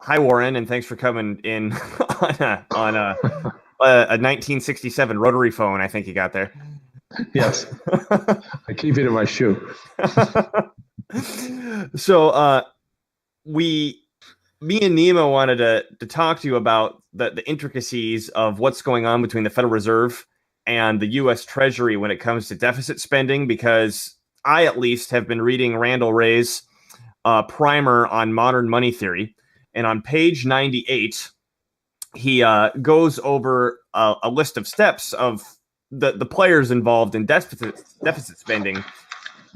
Hi, Warren, and thanks for coming in on a 1967 rotary phone. I think you got there. Yes, I keep it in my shoe. So, me and Nima wanted to talk to you about the intricacies of what's going on between the Federal Reserve and the U.S. Treasury when it comes to deficit spending, because I, at least, have been reading Randall Wray's primer on modern money theory. And on page 98, he goes over a list of steps of the players involved in deficit spending.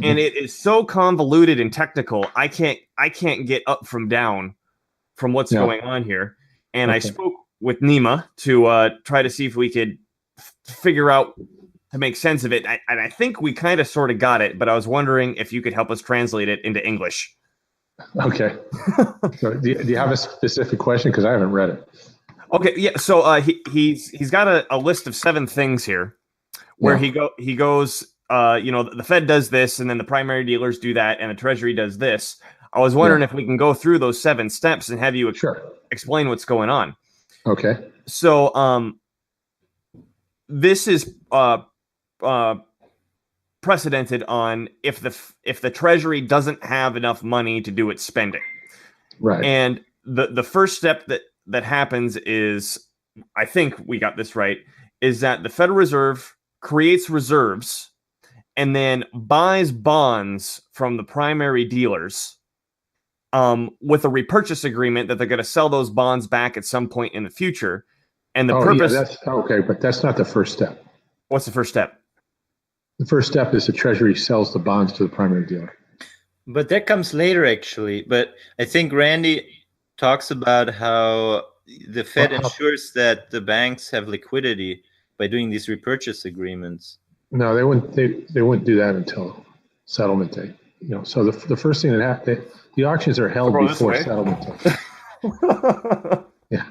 And it is so convoluted and technical, I can't get up from down from what's going on here. And I spoke with Nima to try to see if we could figure out to make sense of it. And I think we kind of sort of got it, but I was wondering if you could help us translate it into English. Okay. So do you have a specific question? Because I haven't read it. Okay, yeah. So he's got a list of 7 things here, where he goes. The Fed does this, and then the primary dealers do that, and the Treasury does this. I was wondering if we can go through those 7 steps and have you explain what's going on. Okay. So this is precedented on if the Treasury doesn't have enough money to do its spending. Right. And the first step that happens is, I think we got this right, is that the Federal Reserve creates reserves and then buys bonds from the primary dealers with a repurchase agreement that they're going to sell those bonds back at some point in the future. And the purpose... Yeah, that's okay, but that's not the first step. What's the first step? The first step is the Treasury sells the bonds to the primary dealer. But that comes later, actually. But I think Randy talks about how the Fed ensures that the banks have liquidity by doing these repurchase agreements. No, they wouldn't. They wouldn't do that until settlement day. So the first thing that happened, the auctions are held before settlement day. Yeah.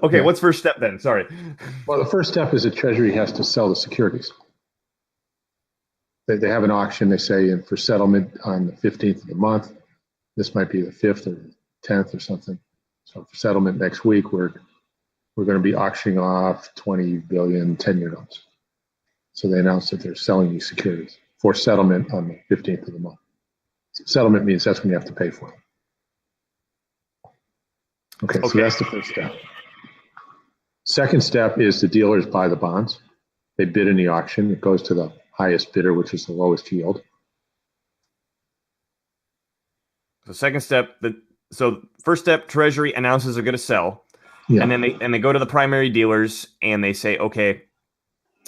Okay, what's first step then? Sorry. Well, the first step is the Treasury has to sell the securities. They have an auction, they say, for settlement on the 15th of the month. This might be the 5th or 10th or something. So for settlement next week, we're going to be auctioning off 20 billion 10-year notes. So they announced that they're selling these securities for settlement on the 15th of the month. Settlement means that's when you have to pay for them. Okay, so that's the first step. Second step is the dealers buy the bonds. They bid in the auction. It goes to the highest bidder, which is the lowest yield. So second step, first step, Treasury announces they're going to sell, and then they go to the primary dealers and they say, okay,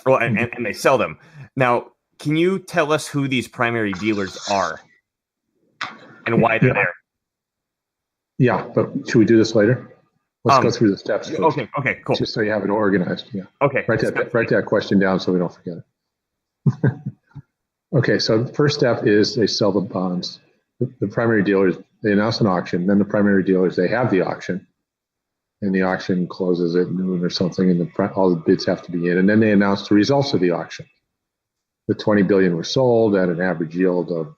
well, and they sell them. Now, can you tell us who these primary dealers are and why they're there? Yeah, but should we do this later? Let's go through the steps first. Okay, cool. Just so you have it organized. Yeah. Okay. Write that question down so we don't forget it. Okay, so the first step is they sell the bonds. The primary dealers, they announce an auction. Then the primary dealers, they have the auction. And the auction closes at noon or something, and all the bids have to be in. And then they announce the results of the auction. The 20 billion were sold at an average yield of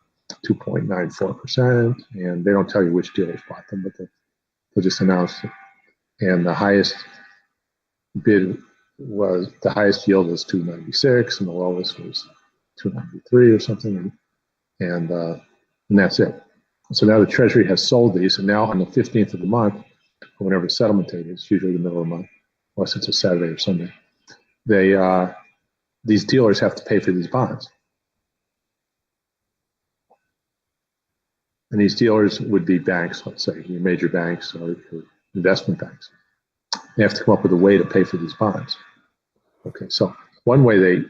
2.94%. And they don't tell you which dealers bought them, but they'll just announce it. And the highest yield was 296, and the lowest was 293 or something, and that's it. So now the Treasury has sold these, and now on the 15th of the month, or whenever the settlement date is, usually the middle of the month, unless it's a Saturday or Sunday, these dealers have to pay for these bonds. And these dealers would be banks, let's say, your major banks or investment banks. They have to come up with a way to pay for these bonds. Okay, so one way they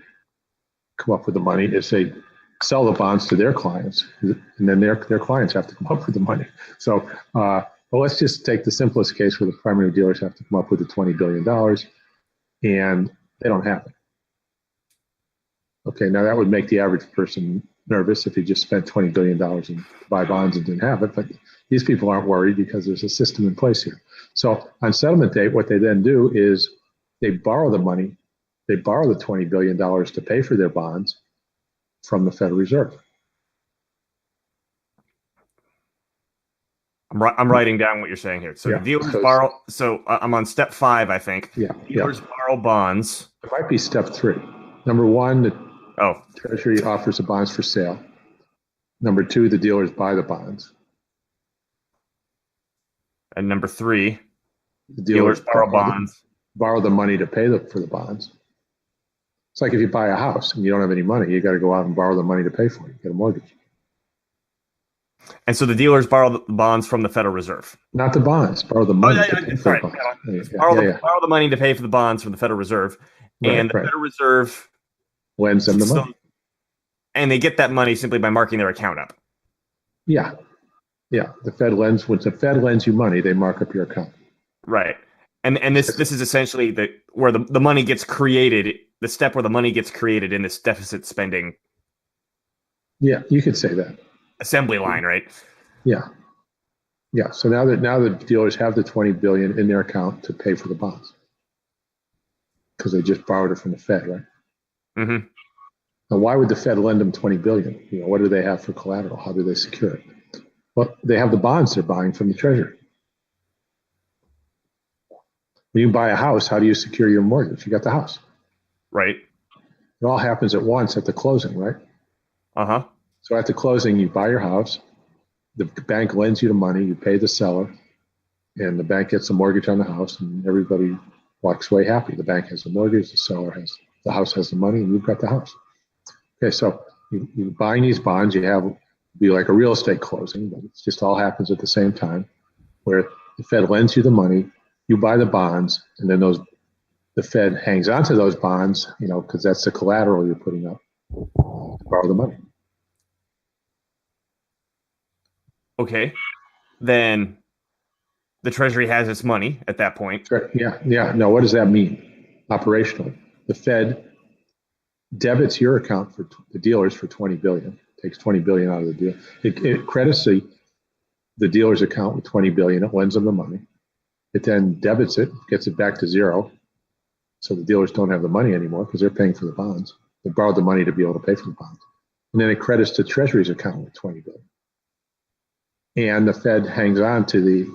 come up with the money is they sell the bonds to their clients, and then their clients have to come up with the money. So well, let's just take the simplest case where the primary dealers have to come up with the $20 billion, and they don't have it. Okay, now that would make the average person nervous if he just spent $20 billion to buy bonds and didn't have it, but these people aren't worried because there's a system in place here. So on settlement date, what they then do is they borrow the money, they borrow the $20 billion to pay for their bonds from the Federal Reserve. I'm writing down what you're saying here. So Yeah. the dealers So- borrow. So I'm on step 5, I think. Yeah. Dealers borrow bonds. It might be step 3. Number 1, the Oh, Treasury offers the bonds for sale. Number 2, the dealers buy the bonds. and number 3, The dealers borrow bonds. borrow the money to pay for the bonds. It's like if you buy a house and you don't have any money, you got to go out and borrow the money to pay for it. Get a mortgage. And so the dealers borrow the bonds from the Federal Reserve. Not the bonds. Borrow the money. to pay for Sorry. the bonds. Borrow the money to pay for the bonds from the Federal Reserve, and the Federal Reserve lends them the money. And they get that money simply by marking their account up. Yeah. The Fed lends. When the Fed lends you money, they mark up your account. Right. And this is essentially where the money gets created. The step where the money gets created in this deficit spending. Yeah, you could say that. Assembly line, right? Yeah. So now the dealers have the $20 billion in their account to pay for the bonds because they just borrowed it from the Fed, right? Mm-hmm. Now, why would the Fed lend them $20 billion? What do they have for collateral? How do they secure it? Well, they have the bonds they're buying from the Treasury. When you buy a house, how do you secure your mortgage? You got the house. Right. It all happens at once at the closing, right? Uh-huh. So at the closing, you buy your house. The bank lends you the money. You pay the seller, and the bank gets the mortgage on the house, and everybody walks away happy. The bank has the mortgage, the house has the money, and you've got the house. Okay, so you're buying these bonds. You have be like a real estate closing, but it just all happens at the same time, where the Fed lends you the money, you buy the bonds, and then the Fed hangs on to those bonds, because that's the collateral you're putting up to borrow the money. Okay. Then the Treasury has its money at that point. Yeah. No, what does that mean operationally? The Fed debits your account for the dealers for $20 billion, takes $20 billion out of the deal. It credits the dealer's account with $20 billion. It lends them the money. It then debits it, gets it back to zero. So the dealers don't have the money anymore because they're paying for the bonds. They borrowed the money to be able to pay for the bonds. And then it credits the Treasury's account with $20 billion. And the Fed hangs on to the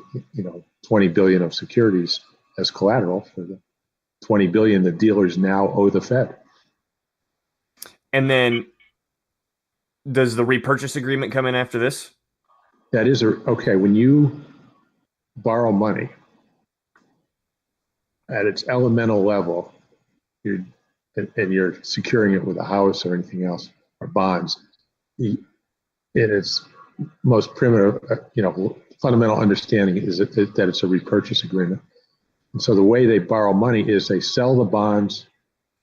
$20 billion of securities as collateral for the $20 billion the dealers now owe the Fed. And then does the repurchase agreement come in after this? That is okay. When you borrow money at its elemental level, you're securing it with a house or anything else or bonds, in its most primitive, fundamental understanding is that it's a repurchase agreement. And so the way they borrow money is they sell the bonds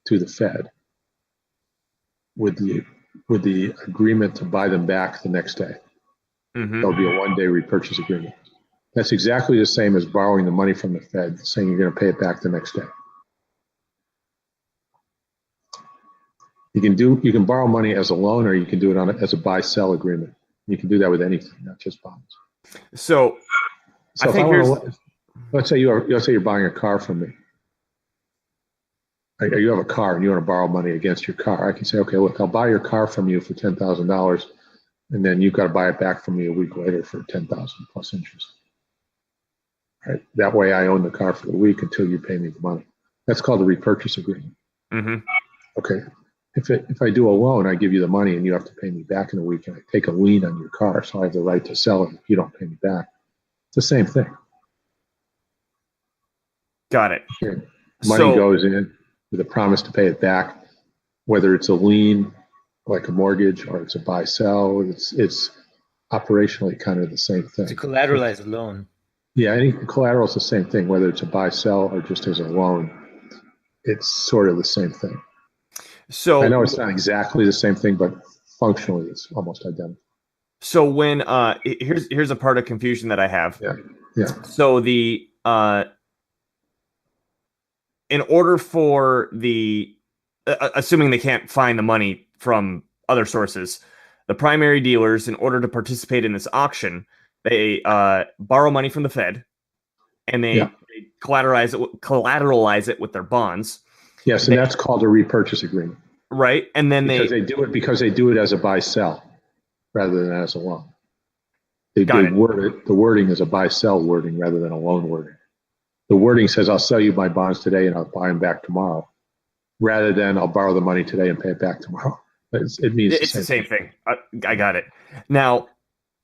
to the Fed with the agreement to buy them back the next day. Mm-hmm. There'll be a one-day repurchase agreement. That's exactly the same as borrowing the money from the Fed, saying you're going to pay it back the next day. You can borrow money as a loan, or you can do it as a buy-sell agreement. You can do that with anything, not just bonds. So I think let's say you're buying a car from me. You have a car and you want to borrow money against your car. I can say, okay, look, I'll buy your car from you for $10,000, and then you've got to buy it back from me a week later for $10,000 plus interest. Right? That way, I own the car for the week until you pay me the money. That's called a repurchase agreement. Mm-hmm. Okay. If I do a loan, I give you the money and you have to pay me back in a week, and I take a lien on your car, so I have the right to sell it if you don't pay me back. It's the same thing. Got it. Okay. Money goes in with a promise to pay it back, whether it's a lien, like a mortgage, or it's a buy-sell. It's operationally kind of the same thing. To collateralize a loan. Yeah, any collateral is the same thing, whether it's a buy-sell or just as a loan. It's sort of the same thing. So I know it's not exactly the same thing, but functionally it's almost identical. So when here's a part of confusion that I have. Yeah. So the in order for the assuming they can't find the money from other sources, the primary dealers, in order to participate in this auction, they borrow money from the Fed, and they collateralize it with their bonds. Yes, and that's called a repurchase agreement. Right, and then they do it as a buy-sell rather than as a loan. They word it. The wording is a buy-sell wording rather than a loan wording. The wording says, I'll sell you my bonds today and I'll buy them back tomorrow, rather than I'll borrow the money today and pay it back tomorrow. It means it's the same thing. I got it. Now,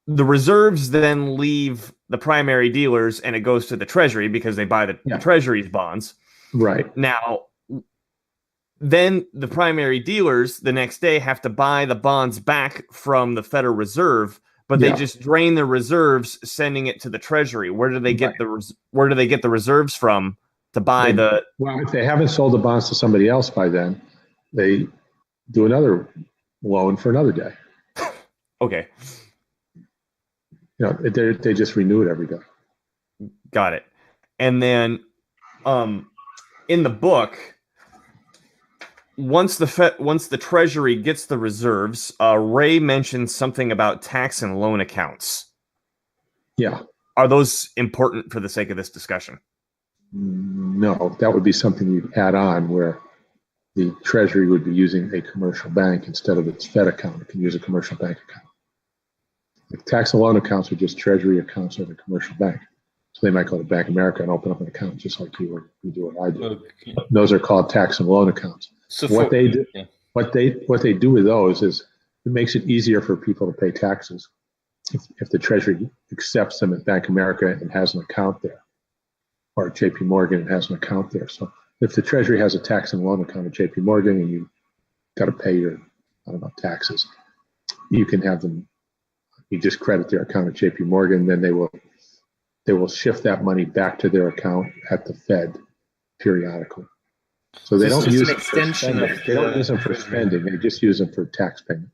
the reserves then leave the primary dealers and it goes to the Treasury because they buy the Treasury's bonds. Right. Now, then the primary dealers the next day have to buy the bonds back from the Federal Reserve, but they just drain the reserves, sending it to the Treasury. Where do they get the reserves from to buy Well, if they haven't sold the bonds to somebody else by then, they do another loan for another day. Okay. They just renew it every day. Got it. And then, in the book, once the Treasury gets the reserves, Ray mentions something about tax and loan accounts. Yeah. Are those important for the sake of this discussion? No, that would be something you add on where the Treasury would be using a commercial bank instead of its Fed account. It can use a commercial bank account. The tax and loan accounts are just Treasury accounts of a commercial bank. So they might go to Bank of America and open up an account just like you do what I do. Okay. Those are called tax and loan accounts. So what they do with those is it makes it easier for people to pay taxes if the Treasury accepts them at Bank of America and has an account there, or at JP Morgan and has an account there. So if the Treasury has a tax and loan account at JP Morgan and you got to pay your taxes, you can have them. You just credit their account at JP Morgan, then they will shift that money back to their account at the Fed periodically. So they don't use it for spending. They don't use them for spending. They just use them for tax payment.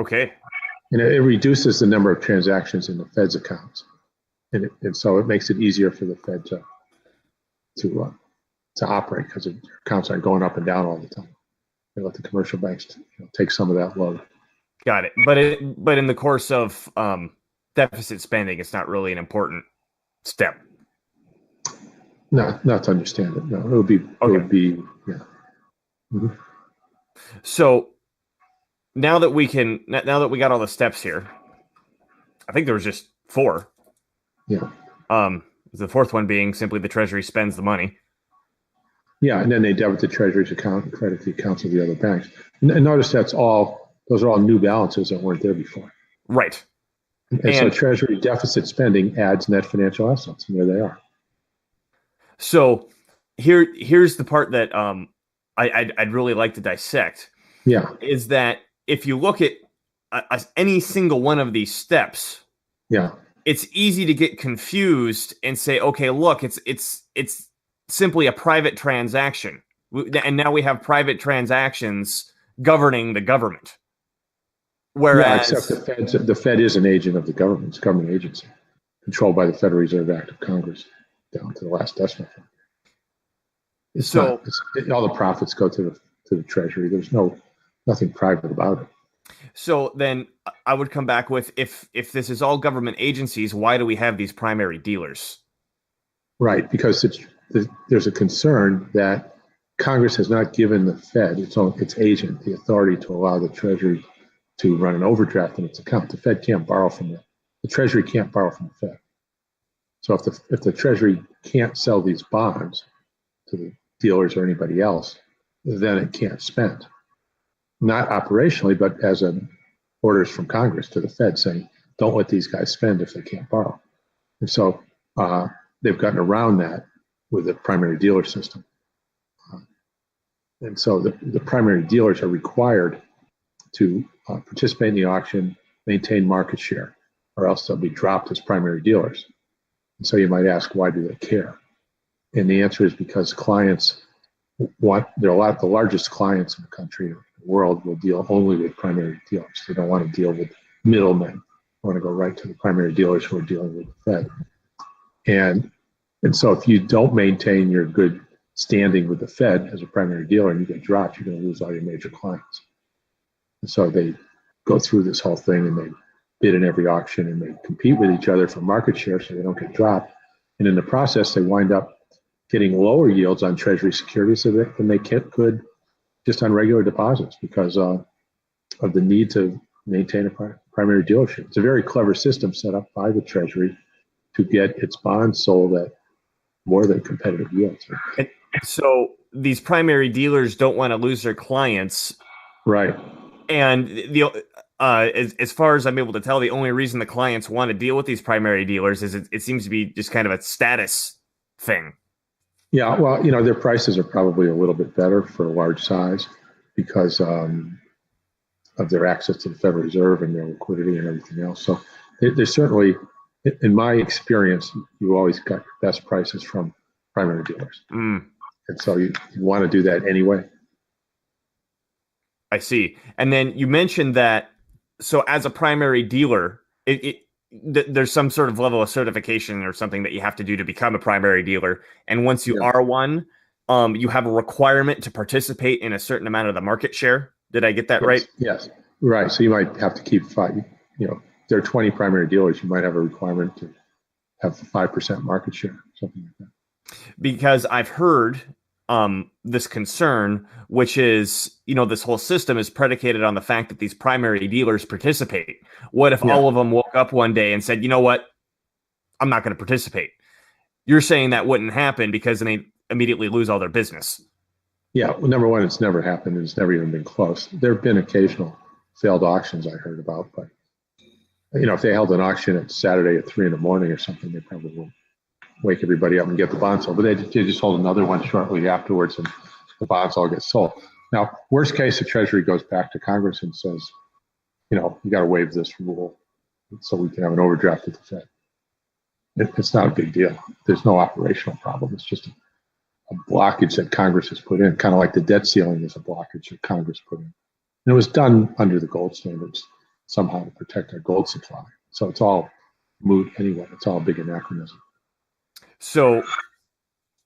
Okay. And it reduces the number of transactions in the Fed's accounts, and so it makes it easier for the Fed to operate because their accounts aren't going up and down all the time. They let the commercial banks take some of that load. Got it. But in the course of deficit spending, it's not really an important step. No, not to understand it. No, it would be. Okay. It would be. Yeah. Mm-hmm. So now that we got all the steps here, I think there was just 4. Yeah. The fourth one being simply the Treasury spends the money. Yeah, and then they debit the Treasury's account and credit the accounts of the other banks. And notice those are all new balances that weren't there before. Right. And so Treasury deficit spending adds net financial assets, and there they are. So here's the part that I'd really like to dissect. Yeah. Is that if you look at any single one of these steps, it's easy to get confused and say, okay, look, it's simply a private transaction. And now we have private transactions governing the government. Whereas, except the Fed is an agent of the government. It's a government agency controlled by the Federal Reserve Act of Congress down to the last decimal point. All the profits go to the Treasury. There's nothing private about it. So then I would come back with, if this is all government agencies, why do we have these primary dealers? Right, because there's a concern that Congress has not given the Fed, its agent, the authority to allow the Treasury to run an overdraft in its account. The Fed can't borrow from the Treasury can't borrow from the Fed. So if the Treasury can't sell these bonds to the dealers or anybody else, then it can't spend. Not operationally, but as orders from Congress to the Fed saying, don't let these guys spend if they can't borrow. And so they've gotten around that with the primary dealer system. And so the primary dealers are required to participate in the auction, maintain market share, or else they'll be dropped as primary dealers. And so you might ask, why do they care? And the answer is because clients the largest clients in the country, the world, will deal only with primary dealers. They don't want to deal with middlemen. They want to go right to the primary dealers who are dealing with the Fed. And so if you don't maintain your good standing with the Fed as a primary dealer and you get dropped, you're going to lose all your major clients. And so they go through this whole thing and they bid in every auction and they compete with each other for market share so they don't get dropped. And in the process, they wind up getting lower yields on Treasury securities than they could just on regular deposits because of the need to maintain a primary dealership. It's a very clever system set up by the Treasury to get its bonds sold at more than competitive yields. And so these primary dealers don't want to lose their clients. Right. And as far as I'm able to tell, the only reason the clients want to deal with these primary dealers is it seems to be just kind of a status thing. Yeah, well, their prices are probably a little bit better for a large size because of their access to the Federal Reserve and their liquidity and everything else. So there's certainly, in my experience, you always got your best prices from primary dealers. And so you want to do that anyway. I see. And then you mentioned that, so as a primary dealer, there's some sort of level of certification or something that you have to do to become a primary dealer. And once you are one, you have a requirement to participate in a certain amount of the market share. Did I get that right? Yes. Right. So you might have to keep there are 20 primary dealers. You might have a requirement to have 5% market share, something like that. Because I've heard this concern, which is, this whole system is predicated on the fact that these primary dealers participate. What if all of them woke up one day and said, you know what, I'm not going to participate? You're saying that wouldn't happen because then they immediately lose all their business. Yeah, well, number one, it's never happened. It's never even been close. There have been occasional failed auctions I heard about, but if they held an auction at Saturday at 3 a.m. or something, they probably won't wake everybody up and get the bonds sold. But they just hold another one shortly afterwards, and the bonds all get sold. Now, worst case, the Treasury goes back to Congress and says, you got to waive this rule so we can have an overdraft at the Fed. It's not a big deal. There's no operational problem. It's just a blockage that Congress has put in, kind of like the debt ceiling is a blockage that Congress put in. And it was done under the gold standards somehow to protect our gold supply. So it's all moot anyway. It's all a big anachronism. So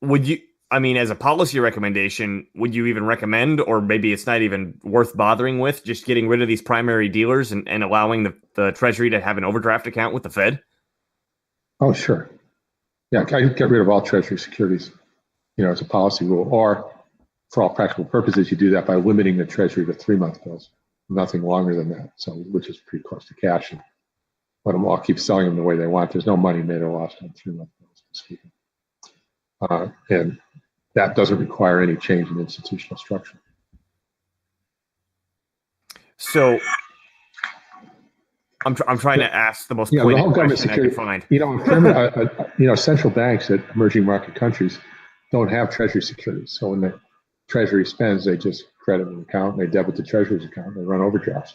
would you, as a policy recommendation, would you even recommend, or maybe it's not even worth bothering with, just getting rid of these primary dealers and allowing the Treasury to have an overdraft account with the Fed? Oh, sure. Yeah, I get rid of all Treasury securities, as a policy rule, or for all practical purposes, you do that by limiting the Treasury to 3-month bills, nothing longer than that. So, which is pretty close to cash, and let them all keep selling them the way they want. There's no money made or lost on 3-month bills. And that doesn't require any change in institutional structure. So I'm trying to ask the most pointed question I can find. Central banks at emerging market countries don't have Treasury securities. So when the Treasury spends, they just credit an account and they debit the Treasury's account. They run overdrafts,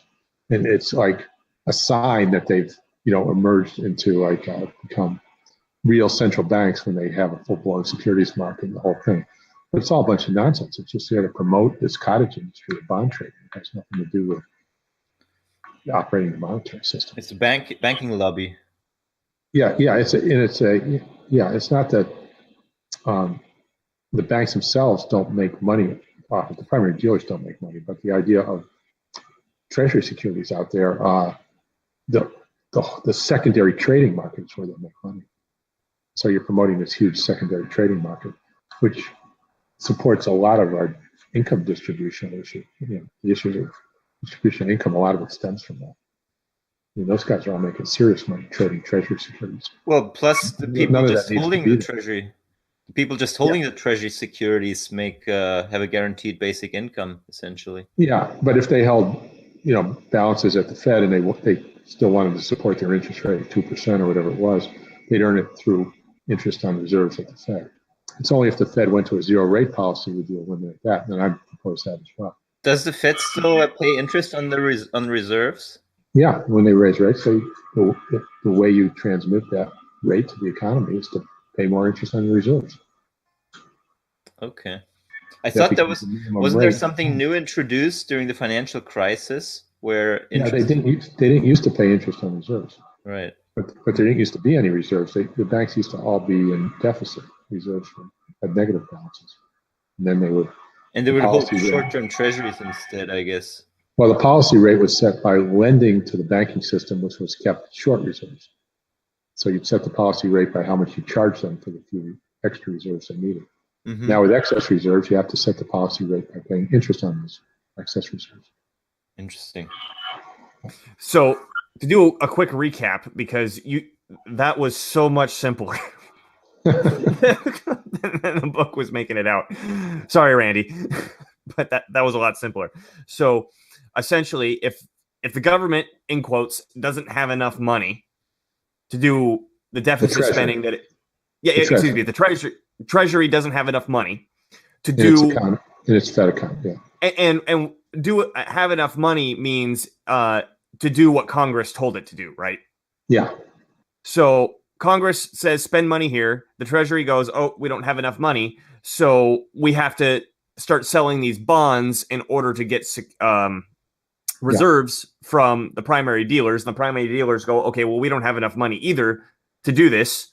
and it's like a sign that they've emerged into become real central banks when they have a full-blown securities market and the whole thing. But it's all a bunch of nonsense. It's just there to promote this cottage industry of bond trading. It has nothing to do with operating the monetary system. It's a banking lobby. Yeah. It's not that the banks themselves don't make money off it. The primary dealers don't make money, but the idea of Treasury securities out there, the secondary trading market is where they make money. So you're promoting this huge secondary trading market, which supports a lot of our income distribution issue. The issues of distribution of income, a lot of it stems from that. Those guys are all making serious money trading Treasury securities. Well, plus the people just holding the Treasury, people just holding the Treasury securities have a guaranteed basic income essentially. Yeah, but if they held, balances at the Fed and they still wanted to support their interest rate at 2% or whatever it was, they'd earn it through interest on reserves at the Fed. It's only if the Fed went to a zero rate policy would you eliminate that, and I propose that as well. Does the Fed still pay interest on the reserves? Yeah, when they raise rates, the way you transmit that rate to the economy is to pay more interest on the reserves. Okay. I thought that wasn't there something new introduced during the financial crisis where they didn't used to pay interest on reserves. Right. But there didn't used to be any reserves. The banks used to all be in deficit. Reserves had negative balances. And then they would hold short-term treasuries instead, I guess. Well, the policy rate was set by lending to the banking system, which was kept short reserves. So you'd set the policy rate by how much you charge them for the few extra reserves they needed. Mm-hmm. Now with excess reserves, you have to set the policy rate by paying interest on those excess reserves. Interesting. So to do a quick recap, because that was so much simpler. The book was making it out. Sorry, Randy, but that was a lot simpler. So essentially, if the government, in quotes, doesn't have enough money to do the deficit spending that excuse me, the treasury doesn't have enough money to do in its Fed account, yeah. And have enough money means to do what Congress told it to do, right? Yeah. So Congress says spend money here. The Treasury goes, oh, we don't have enough money, so we have to start selling these bonds in order to get reserves from the primary dealers. And the primary dealers go, okay, well, we don't have enough money either to do this.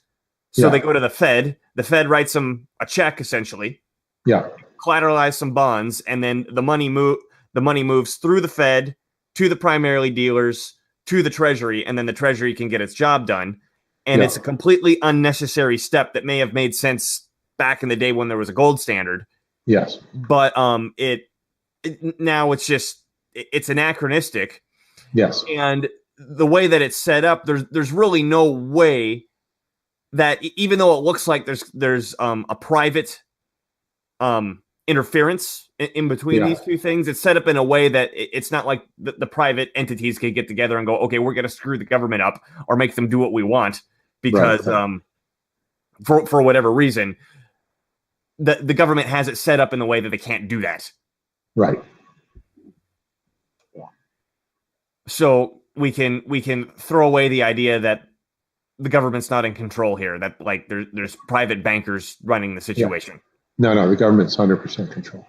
So they go to the Fed. The Fed writes them a check, essentially. Yeah. Collateralize some bonds, and then the money moves through the Fed to the primarily dealers to the Treasury, and then the Treasury can get its job done. And it's a completely unnecessary step that may have made sense back in the day when there was a gold standard. Yes. But now it's anachronistic. Yes. And the way that it's set up, there's really no way that, even though it looks like there's a private interference in between these two things, it's set up in a way that it's not like the private entities can get together and go, okay, we're going to screw the government up or make them do what we want, because for whatever reason, the government has it set up in the way that they can't do that. Right. So we can throw away the idea that the government's not in control here, that like there's private bankers running the situation. No, the government's 100% control.